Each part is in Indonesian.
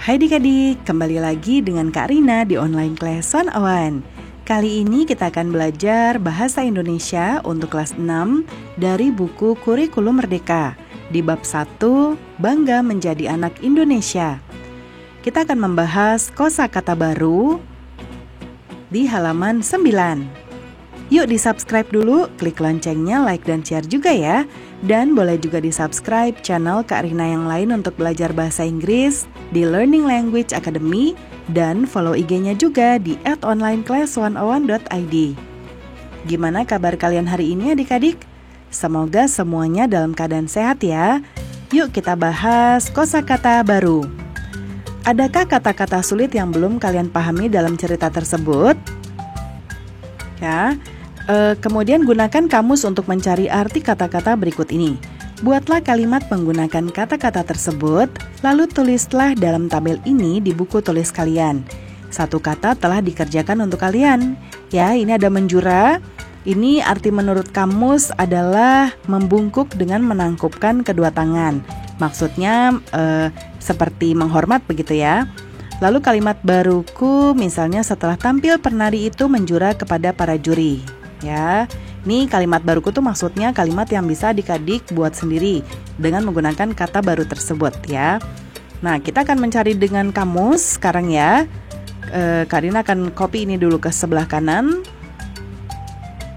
Hai adik-adik, kembali lagi dengan Kak Rina di online class 101. Kali ini kita akan belajar bahasa Indonesia untuk kelas 6 dari buku Kurikulum Merdeka di bab 1, Bangga Menjadi Anak Indonesia. Kita akan membahas kosakata baru di halaman 9. Yuk di-subscribe dulu, klik loncengnya, like dan share juga ya. Dan boleh juga di-subscribe channel Kak Rina yang lain untuk belajar bahasa Inggris di Learning Language Academy dan follow IG-nya juga di @onlineclass101.id. Gimana kabar kalian hari ini adik-adik? Semoga semuanya dalam keadaan sehat ya. Yuk kita bahas kosakata baru. Adakah kata-kata sulit yang belum kalian pahami dalam cerita tersebut? Ya. Kemudian gunakan kamus untuk mencari arti kata-kata berikut ini. Buatlah kalimat menggunakan kata-kata tersebut, lalu tulislah dalam tabel ini di buku tulis kalian. Satu kata telah dikerjakan untuk kalian. Ya, ini ada menjura. Ini arti menurut kamus adalah membungkuk dengan menangkupkan kedua tangan. Maksudnya seperti menghormat begitu ya. Lalu kalimat baruku misalnya setelah tampil penari itu menjura kepada para juri. Ya, ini kalimat baruku tuh maksudnya kalimat yang bisa adik-adik buat sendiri dengan menggunakan kata baru tersebut ya. Nah, kita akan mencari dengan kamus sekarang ya. Karina akan copy ini dulu ke sebelah kanan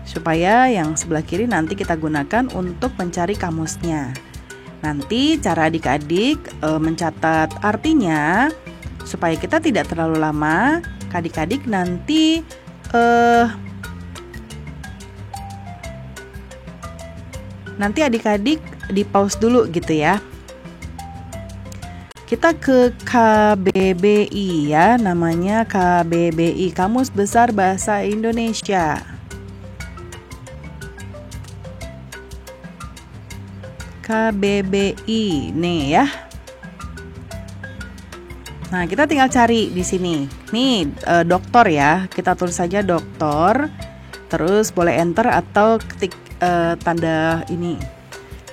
supaya yang sebelah kiri nanti kita gunakan untuk mencari kamusnya. Nanti cara adik-adik mencatat artinya supaya kita tidak terlalu lama. Adik-adik nanti adik-adik di pause dulu gitu ya. Kita ke KBBI ya, namanya KBBI, Kamus Besar Bahasa Indonesia. KBBI nih ya. Nah, kita tinggal cari di sini. Nih doktor ya, kita tulis saja doktor. Terus boleh enter atau ketik tanda ini.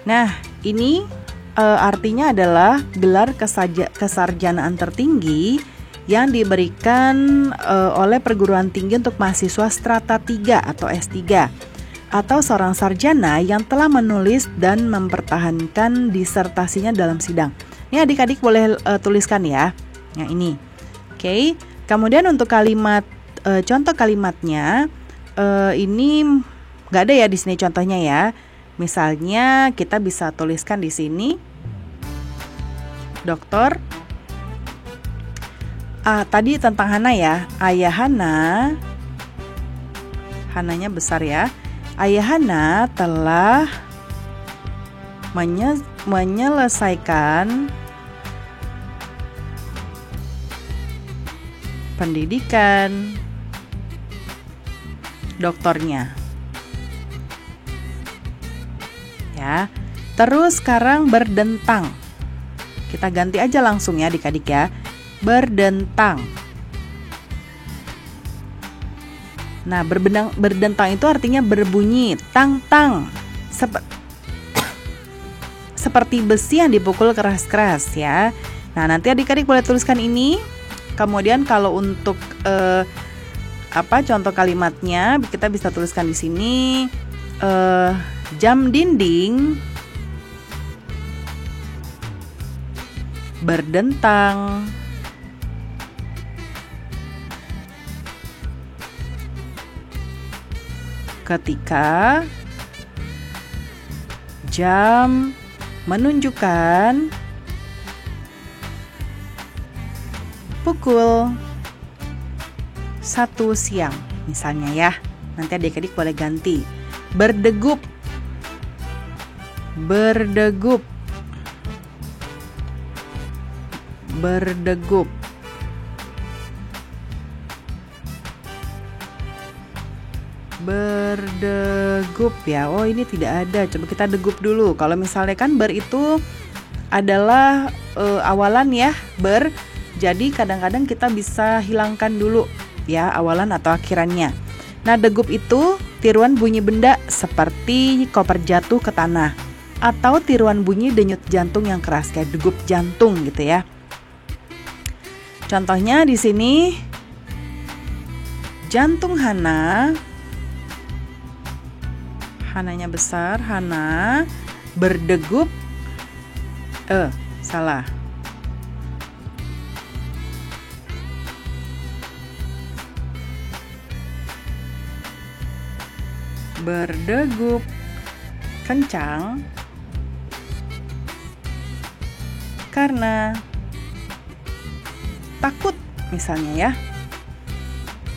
Nah, ini artinya adalah gelar kesarjanaan tertinggi yang diberikan oleh perguruan tinggi untuk mahasiswa strata 3 atau S3 atau seorang sarjana yang telah menulis dan mempertahankan disertasinya dalam sidang. Ini adik-adik boleh tuliskan ya. Yang ini. Oke. Kemudian untuk kalimat contoh kalimatnya ini nggak ada ya di sini contohnya ya. Misalnya kita bisa tuliskan di sini dokter. Tadi tentang Hana ya. Ayah Hana, Hananya besar ya. Ayah Hana telah menyelesaikan pendidikan doktornya. Ya. Terus sekarang berdentang. Kita ganti aja langsung ya adik-adik ya. Berdentang. Nah, berdentang itu artinya berbunyi tang-tang. Seperti besi yang dipukul keras-keras ya. Nah, nanti adik-adik boleh tuliskan ini. Kemudian kalau untuk contoh kalimatnya kita bisa tuliskan di sini jam dinding berdentang ketika jam menunjukkan pukul 1 siang misalnya ya. Nanti adik-adik boleh ganti. Berdegup. Berdegup. Berdegup. Berdegup ya. Oh, ini tidak ada. Coba kita degup dulu. Kalau misalnya kan ber itu adalah awalan ya, ber. Jadi kadang-kadang kita bisa hilangkan dulu ya awalan atau akhirannya. Nah, degup itu tiruan bunyi benda seperti koper jatuh ke tanah atau tiruan bunyi denyut jantung yang keras kayak degup jantung gitu ya. Contohnya di sini jantung Hana, Hananya besar, Hana berdegup, salah. Berdegup kencang karena takut misalnya ya.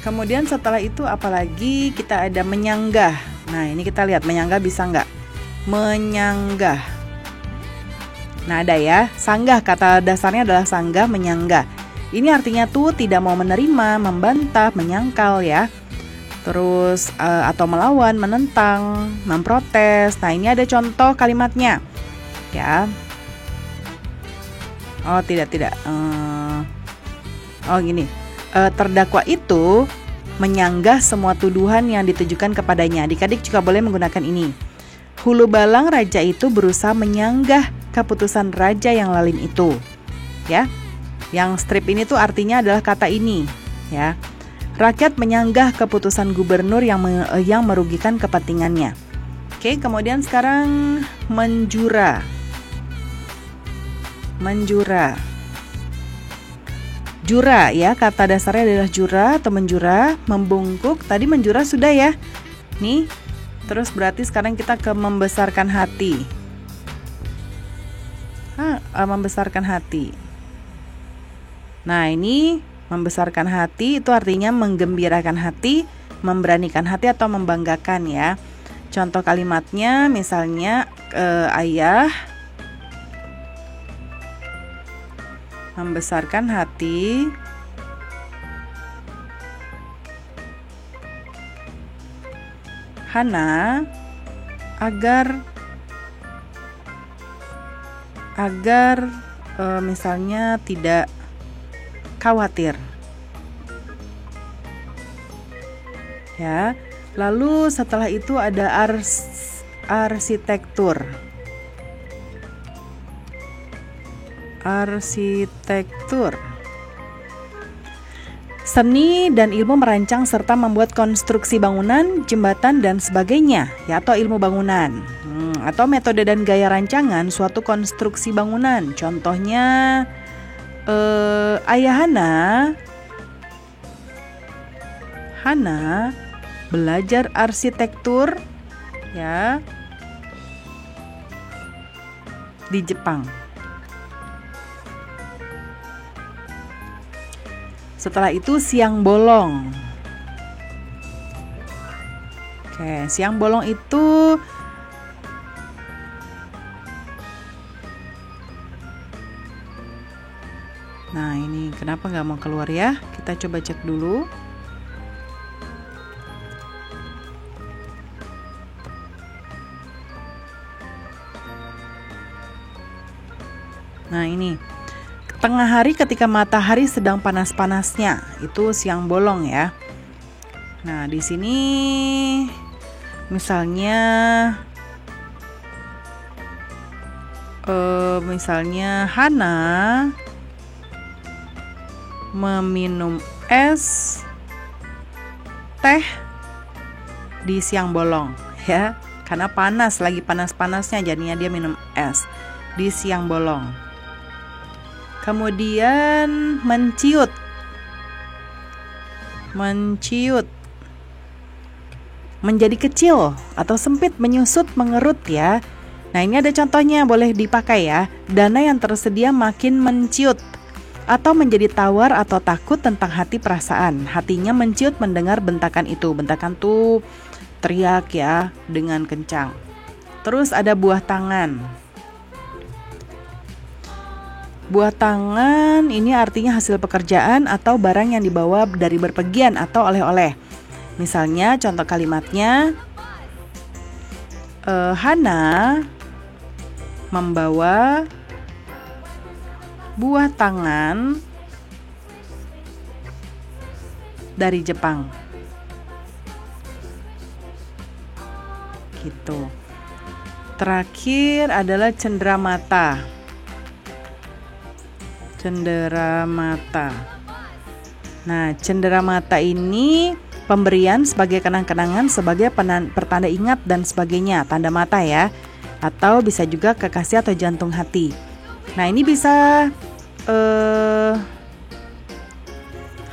Kemudian setelah itu apalagi kita ada menyanggah. Nah ini kita lihat menyanggah bisa nggak? Menyanggah. Nah ada ya, sanggah, kata dasarnya adalah sanggah, menyanggah. Ini artinya tuh tidak mau menerima, membantah, menyangkal ya. Terus atau melawan, menentang, memprotes. Nah ini ada contoh kalimatnya ya. Oh tidak. Oh gini, terdakwa itu menyanggah semua tuduhan yang ditujukan kepadanya. Adik-adik juga boleh menggunakan ini. Hulu balang raja itu berusaha menyanggah keputusan raja yang lalim itu. Ya, yang strip ini tuh artinya adalah kata ini. Ya. Rakyat menyanggah keputusan gubernur yang merugikan kepentingannya. Oke, kemudian sekarang menjura. Menjura. Jura ya, kata dasarnya adalah jura atau menjura, membungkuk. Tadi menjura sudah ya. Nih, terus berarti sekarang kita ke membesarkan hati. Membesarkan hati. Nah, ini membesarkan hati itu artinya menggembirakan hati, memberanikan hati atau membanggakan ya. Contoh kalimatnya misalnya ayah membesarkan hati Hana agar misalnya tidak khawatir. Ya. Lalu setelah itu ada arsitektur. Arsitektur. Seni dan ilmu merancang serta membuat konstruksi bangunan, jembatan dan sebagainya, ya, atau ilmu bangunan. Atau metode dan gaya rancangan suatu konstruksi bangunan. Contohnya ayah Hana belajar arsitektur ya di Jepang. Setelah itu siang bolong. Oke, siang bolong itu nah ini kenapa nggak mau keluar ya? Kita coba cek dulu. Nah ini tengah hari ketika matahari sedang panas-panasnya, itu siang bolong ya. Nah di sini misalnya Hana meminum es teh di siang bolong ya, karena panas, lagi panas-panasnya jadinya dia minum es di siang bolong. Kemudian menciut menjadi kecil atau sempit, menyusut, mengerut ya. Nah ini ada contohnya, boleh dipakai ya. Dana yang tersedia makin menciut atau menjadi tawar atau takut tentang hati perasaan. Hatinya menciut mendengar bentakan itu. Bentakan tuh teriak ya dengan kencang. Terus ada buah tangan. Buah tangan ini artinya hasil pekerjaan atau barang yang dibawa dari berpergian atau oleh-oleh. Misalnya contoh kalimatnya, Hana membawa buah tangan dari Jepang. Gitu. Terakhir adalah cenderamata. Cenderamata. Nah, cenderamata ini pemberian sebagai kenang-kenangan, sebagai pertanda ingat dan sebagainya, tanda mata ya. Atau bisa juga kekasih atau jantung hati. Nah, ini bisa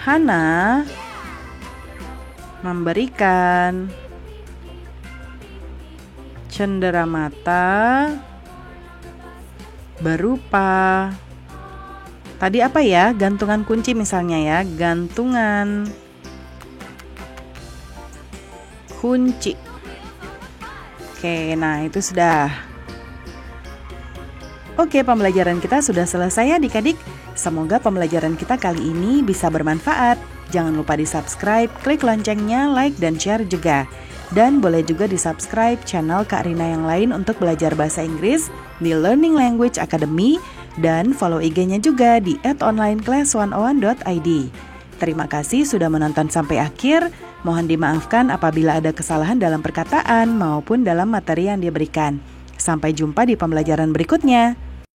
Hana memberikan cenderamata berupa tadi apa ya? Gantungan kunci misalnya ya, gantungan kunci. Oke, nah itu sudah. Oke, pembelajaran kita sudah selesai ya adik-adik. Semoga pembelajaran kita kali ini bisa bermanfaat. Jangan lupa di-subscribe, klik loncengnya, like, dan share juga. Dan boleh juga di-subscribe channel Kak Rina yang lain untuk belajar bahasa Inggris di Learning Language Academy. Dan follow IG-nya juga di @onlineclass101.id. Terima kasih sudah menonton sampai akhir. Mohon dimaafkan apabila ada kesalahan dalam perkataan maupun dalam materi yang diberikan. Sampai jumpa di pembelajaran berikutnya.